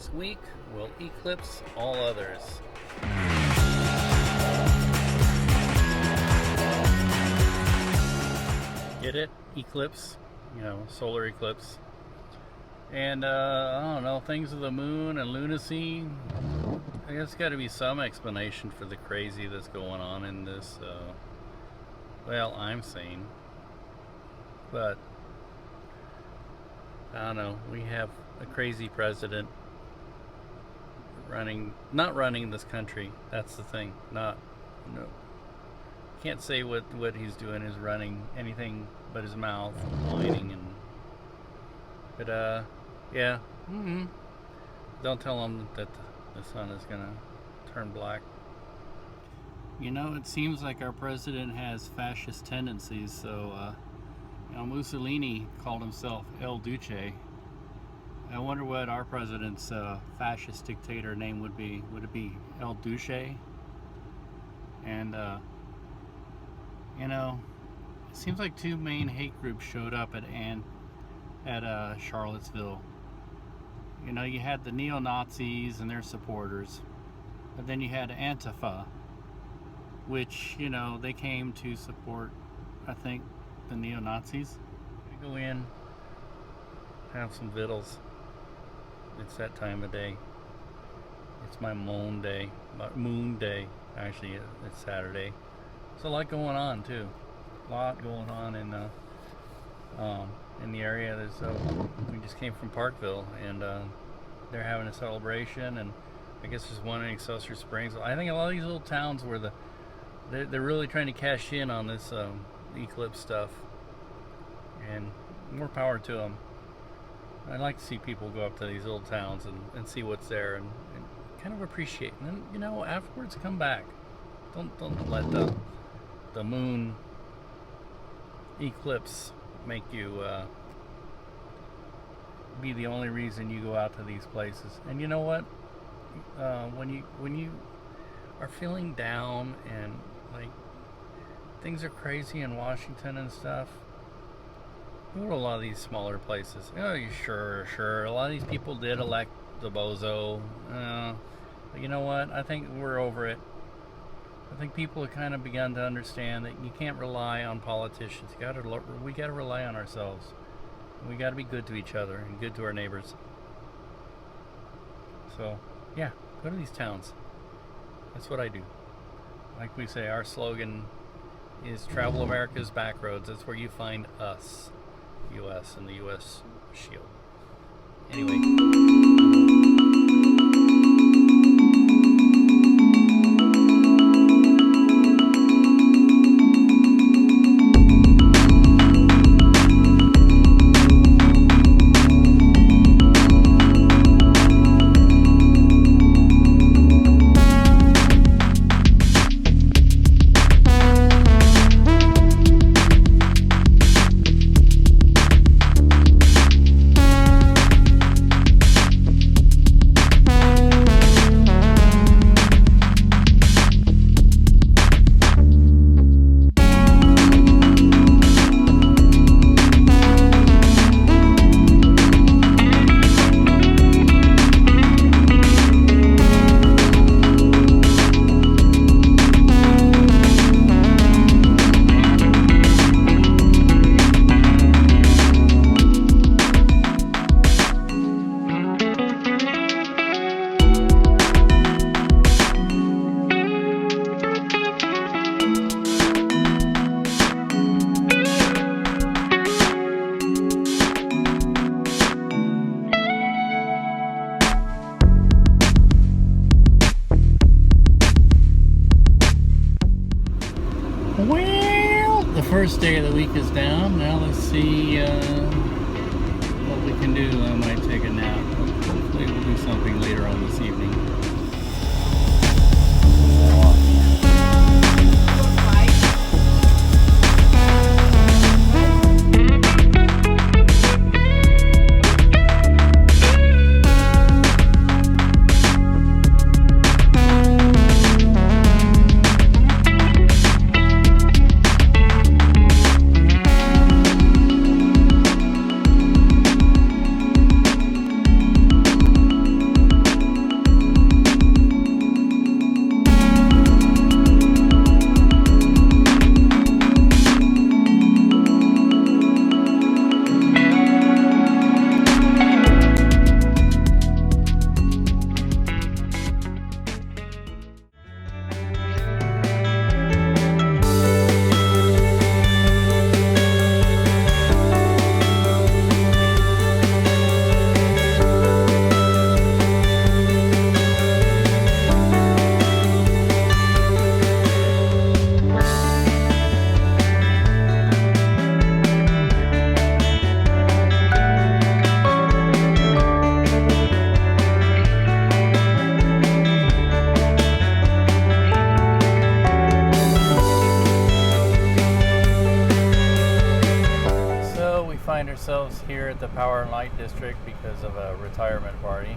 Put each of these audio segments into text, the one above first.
this week will eclipse all others. Get it? Eclipse, solar eclipse. And I don't know, things of the moon and lunacy. I guess got to be some explanation for the crazy that's going on in this. Well, I'm sane, but I don't know. We have a crazy president not running this country. That's the thing. Can't say what he's doing is running anything but his mouth, whining but yeah. Don't tell him that the sun is gonna turn black. It seems like our president has fascist tendencies. So Mussolini called himself El Duce. I wonder what our president's fascist dictator name would be. Would it be El Duce? And it seems like two main hate groups showed up at Charlottesville. You had the neo-Nazis and their supporters, but then you had Antifa, which they came to support, I think, the neo-Nazis. We go in, have some vittles. It's that time of day. It's my Moonday. Actually, it's Saturday. There's a lot going on too. A lot going on in the area. We just came from Parkville, and they're having a celebration, and I guess there's one in Excelsior Springs. I think a lot of these little towns where they're really trying to cash in on this eclipse stuff, and more power to them. I like to see people go up to these little towns and see what's there and kind of appreciate. And then afterwards come back. Don't let the moon eclipse make you be the only reason you go out to these places. And you know what? When you are feeling down and like things are crazy in Washington and stuff, go to a lot of these smaller places. Sure. A lot of these people did elect the bozo. But you know what? I think we're over it. I think people have kind of begun to understand that you can't rely on politicians. We got to rely on ourselves. We got to be good to each other and good to our neighbors. So, yeah, go to these towns. That's what I do. Like we say, our slogan is Travel America's Backroads. That's where you find us, U.S. and the U.S. Shield. Anyway. Well, the first day of the week is down. Now let's see what we can do. I might take a nap. Hopefully we'll do something later on this evening. the Power and Light District because of a retirement party.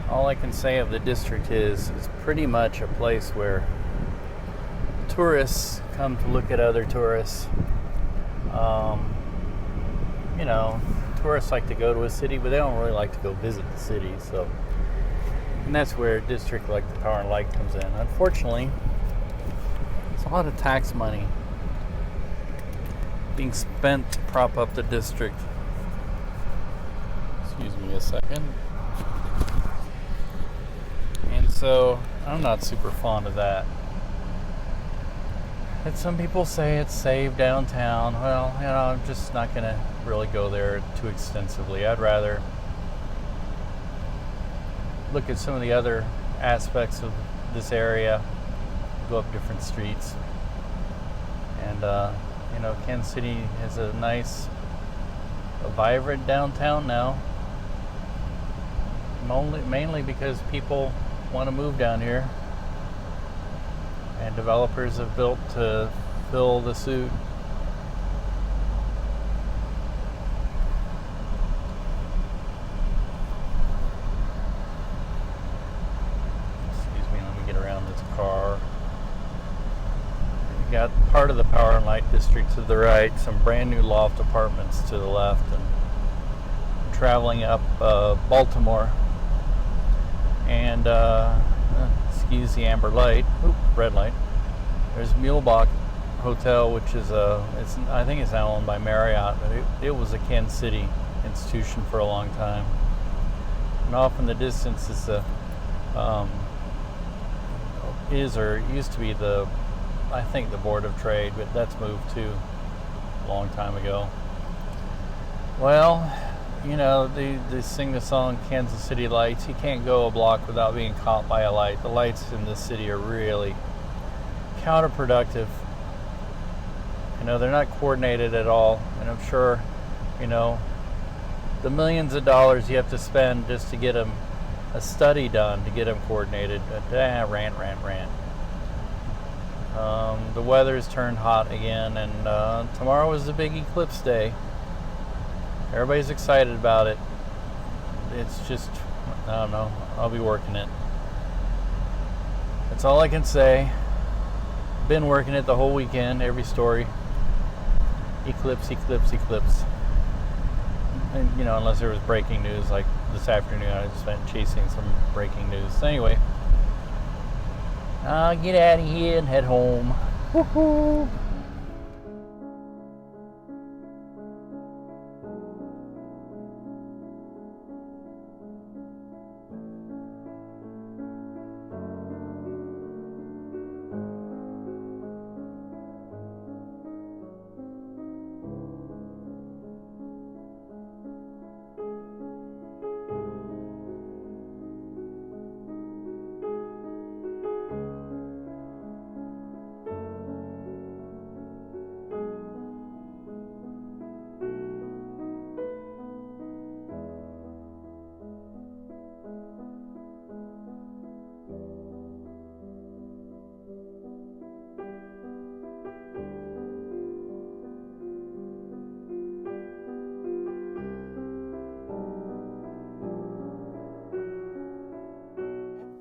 All I can say of the district is it's pretty much a place where tourists come to look at other tourists. You know, tourists like to go to a city, but they don't really like to go visit the city. So, and that's where a district like the Power and Light comes in. Unfortunately, it's a lot of tax money being spent to prop up the district. Excuse me a second. And so I'm not super fond of that. And some people say it's saved downtown. Well, you know, I'm just not going to really go there too extensively. I'd rather look at some of the other aspects of this area, go up different streets. And, you know, Kansas City has a nice, vibrant downtown now. Mainly because people want to move down here. And developers have built to fill the suit. Excuse me, let me get around this car. You got part of the Power and Light District to the right, some brand new loft apartments to the left, and traveling up Baltimore. And excuse the amber light. Oop, red light. There's Mulebach Hotel, which is I think it's now owned by Marriott, but it was a Kansas City institution for a long time. And off in the distance is used to be I think the Board of Trade, but that's moved too a long time ago. Well, you know, they sing the song Kansas City Lights. You can't go a block without being caught by a light. The lights in this city are really counterproductive. You know, they're not coordinated at all. And I'm sure, you know, the millions of dollars you have to spend just to get them a study done, to get them coordinated. Rant. The weather's turned hot again, and tomorrow is the big eclipse day. Everybody's excited about it. It's just, I don't know, I'll be working it. That's all I can say. Been working it the whole weekend, every story. Eclipse. And, you know, unless there was breaking news, like this afternoon, I spent chasing some breaking news. So anyway, I'll get out of here and head home. Woohoo!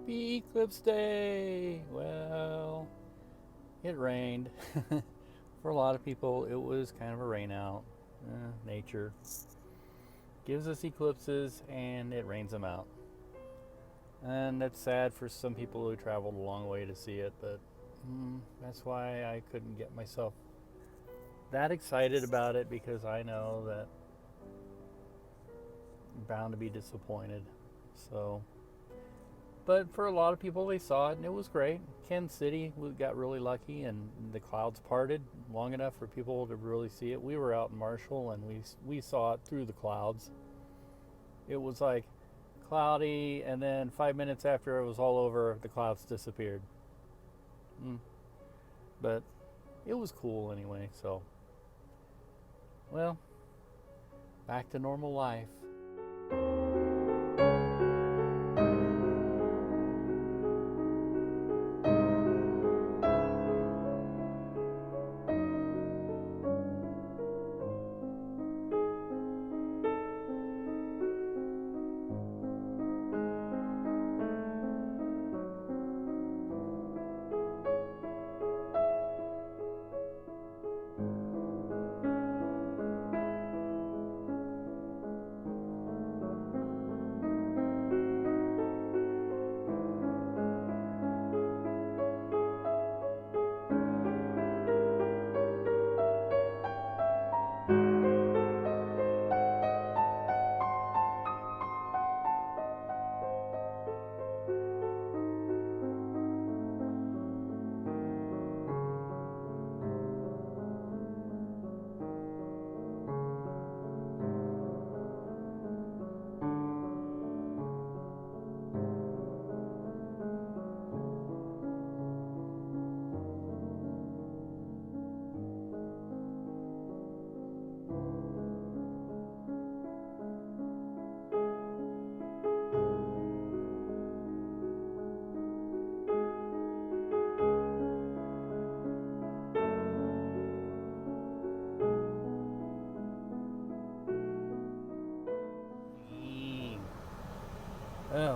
Happy Eclipse Day! Well, it rained. For a lot of people, it was kind of a rain out. Nature gives us eclipses and it rains them out. And that's sad for some people who traveled a long way to see it, but that's why I couldn't get myself that excited about it, because I know that I'm bound to be disappointed. So, but for a lot of people, they saw it and it was great. Kansas City, we got really lucky and the clouds parted long enough for people to really see it. We were out in Marshall and we saw it through the clouds. It was like cloudy, and then 5 minutes after it was all over, the clouds disappeared. But it was cool anyway, so, well, back to normal life.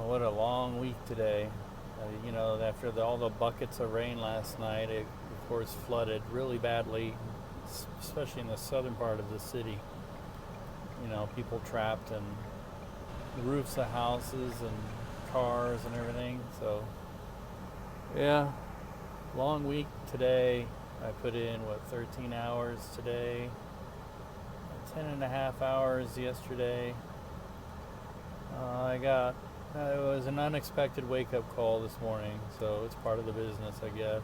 What a long week today. After all the buckets of rain last night, it of course flooded really badly, especially in the southern part of the city. People trapped in the roofs of houses and cars and everything. So, yeah, long week today. I put in, 13 hours today, 10 and a half hours yesterday. It was an unexpected wake-up call this morning, so it's part of the business, I guess.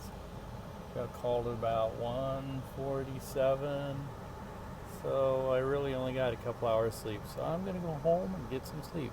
Got called at about 1:47, so I really only got a couple hours sleep. So I'm going to go home and get some sleep.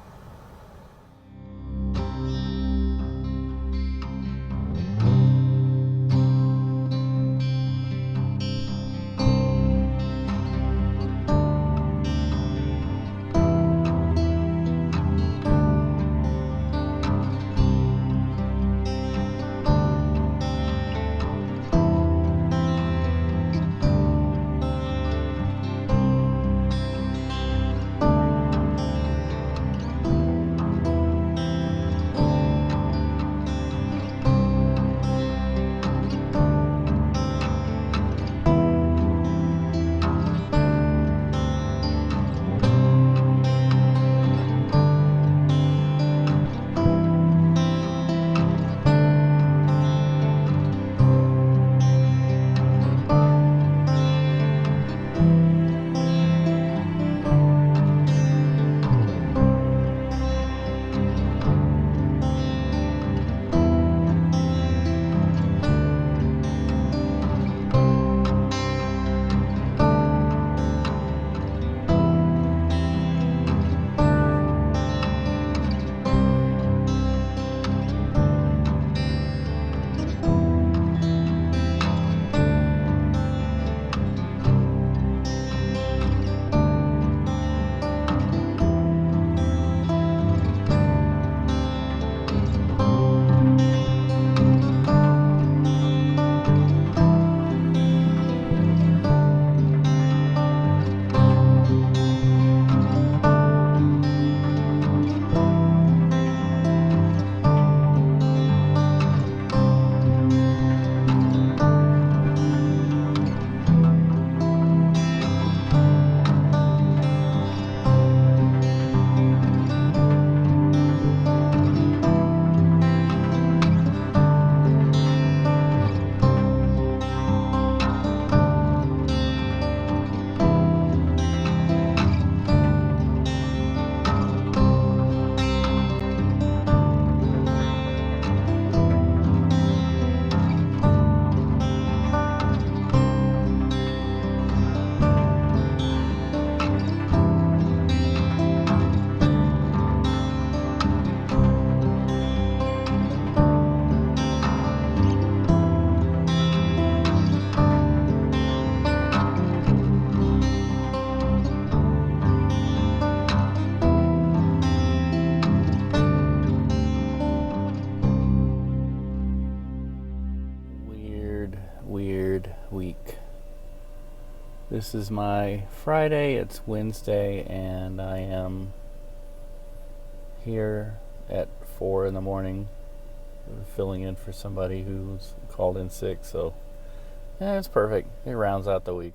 Weird week. This is my Friday, it's Wednesday, and I am here at 4 in the morning filling in for somebody who's called in sick, so yeah, it's perfect. It rounds out the week.